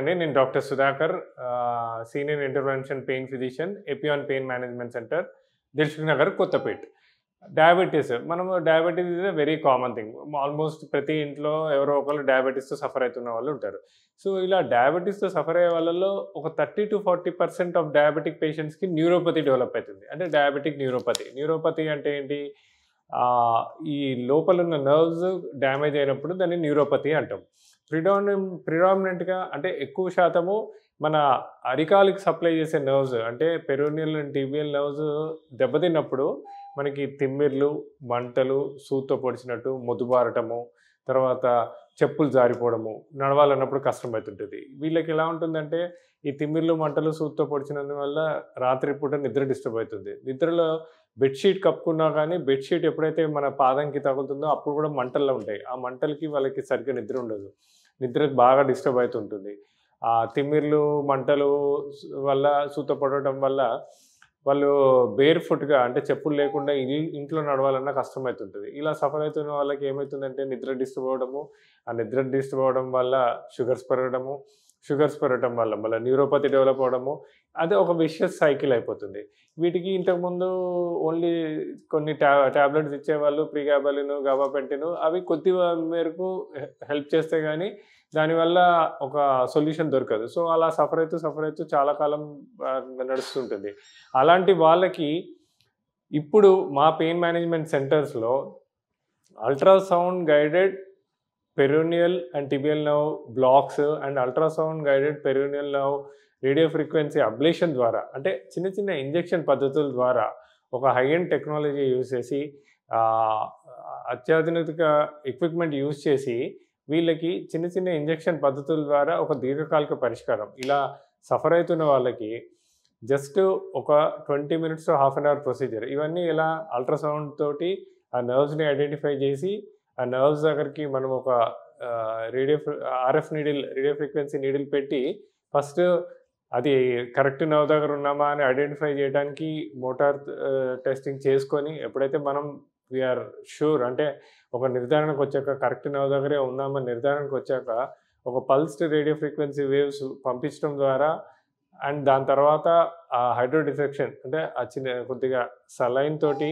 అండి. నేను doctor Sudhakar, senior intervention pain physician, Epione pain management centre, Dilsukh Nagar, Kothapet. Diabetes is a very common thing. Almost ప్రతి ఇంట్లో ఎవరో ఒకళ్ళు డయాబెటిస్‌తో సఫర్ అయితున్న వాళ్ళు ఉంటారు. సో, ఇలా డయాబెటిస్‌తో సఫర్ అయ్యే వాళ్ళలో ఒక 30-40% ఆఫ్ డయాబెటిక్ పేషెంట్స్‌కి న్యూరోపతి డెవలప్ అయితుంది. అంటే డయాబెటిక్ న్యూరోపతి. న్యూరోపతి అంటే ఏంటి? ఈ లోపలున్న నర్వ్స్ డ్యామేజ్ అయినప్పుడు దాన్ని న్యూరోపతి అంటాం. ప్రిడామినెంట్‌గా అంటే ఎక్కువ శాతము మన అరికాలుకి సప్లై చేసే నర్వ్స్ అంటే పెరోనియల్ అండ్ టిబియల్ నర్వ్స్ దెబ్బతిన్నప్పుడు మనకి తిమ్మిర్లు, మంటలు, సూదితో పొడిచినట్టు, మొద్దుబారటము, తర్వాత చెప్పులు జారిపోవడము, నడవాలన్నప్పుడు కష్టమవుతుంటది. వీళ్ళకి ఎలా ఉంటుందంటే ఈ తిమ్మిర్లు, మంటలు సూదితో పొడిచినందువల్ల రాత్రిపూట నిద్ర డిస్టర్బ్ అవుతుంది. నిద్రలో బెడ్‌షీట్ కప్పుకున్నా కానీ బెడ్‌షీట్ ఎప్పుడైతే మన పాదంకి తగులుతుందో అప్పుడు కూడా మంటల్లో ఉంటాయి. ఆ మంటలకి వాళ్ళకి సరిగ్గా నిద్ర ఉండదు. నిద్రకు బాగా డిస్టర్బ్ అవుతుంటుంది. ఆ తిమ్మిర్లు, మంటలు వల్ల సూదితో పొడవడం వల్ల వాళ్ళు బేర్ ఫుట్‌గా అంటే చెప్పులు లేకుండా ఇంట్లో నడవాలన్నా కష్టమైతుంటది. ఇలా సఫర్ అవుతున్న వాళ్ళకి ఏమైతుందంటే నిద్ర డిస్టర్బ్ అవ్వడము, ఆ నిద్ర డిస్టర్బ్ అవ్వడం వల్ల షుగర్స్ పెరగడము, షుగర్స్ పెరగడం వల్ల మళ్ళీ న్యూరోపతి డెవలప్ అవ్వడము, అదే ఒక విషియస్ సైకిల్ అయిపోతుంది. వీటికి ఇంతకుముందు ఓన్లీ కొన్ని టాబ్లెట్స్ ఇచ్చేవాళ్ళు ప్రిగాబాలిన్, గాబాపెంటిన్ అవి కొద్ది మేరకు హెల్ప్ చేస్తాయి గానీ దానివల్ల ఒక సొల్యూషన్ దొరకదు. సో, అలా సఫర్ అవుతూ చాలా కాలం నడుస్తుంటుంది. అలాంటి వాళ్ళకి ఇప్పుడు మా పెయిన్ మేనేజ్మెంట్ సెంటర్స్‌లో ultrasound guided peroneal and tibial nerve blocks and ultrasound guided peroneal nerve radio frequency ablation ద్వారా అంటే చిన్న చిన్న ఇంజెక్షన్ పద్ధతుల ద్వారా ఒక హై ఎండ్ టెక్నాలజీ యూజ్ చేసి అత్యాధునిక ఎక్విప్‌మెంట్ యూజ్ చేసి వీళ్ళకి చిన్న చిన్న ఇంజెక్షన్ పద్ధతుల ద్వారా ఒక దీర్ఘకాలిక పరిష్కారం. ఇలా సఫర్ అవుతున్న వాళ్ళకి జస్ట్ ఒక 20 minutes to half an hour procedure. ఇవన్నీ ఇలా అల్ట్రాసౌండ్ తోటి ఆ నర్వ్స్‌ని ఐడెంటిఫై చేసి ఆ నర్వ్స్ దగ్గరికి మనం ఒక RF needle radio frequency needle పెట్టి ఫస్ట్ అది కరెక్ట్ నర్వ్ దగ్గర ఉన్నామా అని ఐడెంటిఫై చేయడానికి మోటార్ టెస్టింగ్ చేసుకొని ఎప్పుడైతే మనం వీఆర్ ష్యూర్ అంటే ఒక నిర్ధారణకు వచ్చాక కరెక్ట్ నర్వ్ దగ్గరే ఉన్నామని నిర్ధారణకు వచ్చాక ఒక పల్స్డ్ రేడియో ఫ్రీక్వెన్సీ వేవ్స్ పంపించడం ద్వారా అండ్ దాని తర్వాత ఆ హైడ్రో డిసెక్షన్ అంటే ఆ చిన్న కొద్దిగా సలైన్ తోటి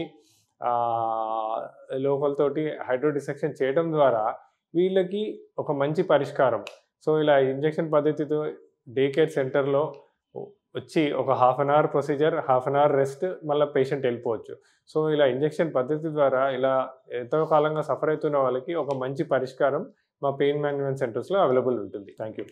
లోకల్ తోటి హైడ్రో డిసెక్షన్ చేయడం ద్వారా వీళ్ళకి ఒక మంచి పరిష్కారం. సో, ఇలా ఇంజెక్షన్ పద్ధతితో డే కేర్ సెంటర్‌లో వచ్చి ఒక half an hour procedure, half an hour rest మళ్ళీ పేషెంట్ వెళ్ళిపోవచ్చు. సో, ఇలా ఇంజెక్షన్ పద్ధతి ద్వారా ఇలా ఎంతో కాలంగా సఫర్ అవుతున్న వాళ్ళకి ఒక మంచి పరిష్కారం మా పెయిన్ మేనేజ్మెంట్ సెంటర్స్‌లో అవైలబుల్ ఉంటుంది. Thank you.